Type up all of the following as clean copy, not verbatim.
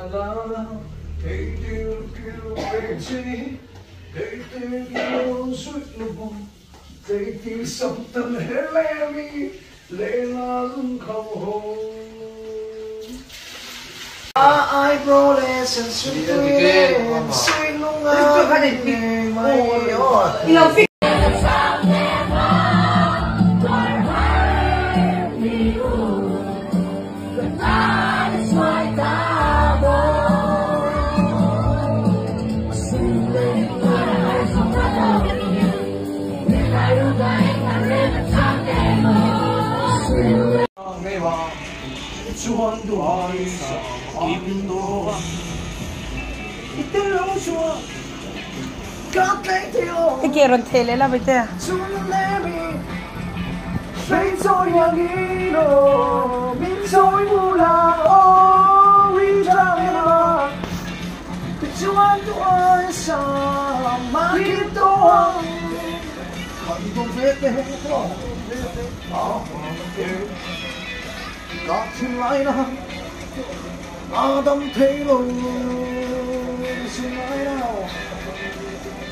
Hãy tiêu kêu về chi hãy tiêu kêu suốt lục hãy tiêu sống tâm hết lẽ mi lệ lắng không hồn ai bro lệ sân suy suy lung ai ngày mai Chuan đuổi im đua itilong chua các cái thiếu cái kia rồi thề là bây giờ chuan lemi phải rồi nhà đi đồ mình rồi mù la ô vi ra mà chuan đuổi sa mà kia to không biết thế không Got to light up Adam Taylor Tonight now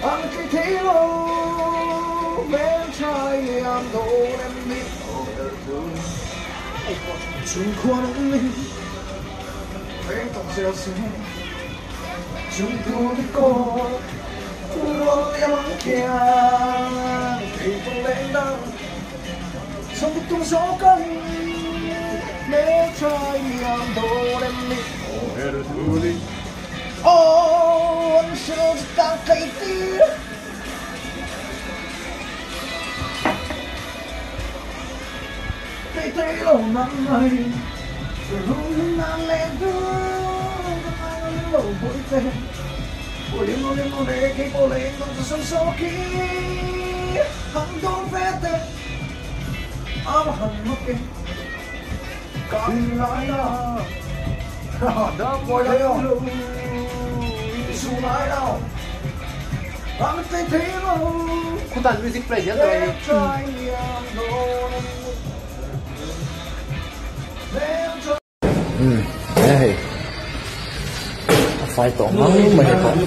Anche Taylor Men try I'm golden me Chúng con mình Phải tổng gieo sinh Chúng tôi đi cô Tôi em ăn kia Thì tôi lên đăng Trong bức tung gió căng 내 차이한 도렘미 오해를 둘이 원시로 땅까이띠 때때로 만나이 그루는 날래도 나는 볼때 올림 내게 볼래 너도 손속이 한돈 빼때 아마 한 먹게 Come lại nào Đâm qua đây không Xuống lại nào Anh thấy thế không Kung tan music play yan to Đây phải tổn lắm nhưng mà phải tổn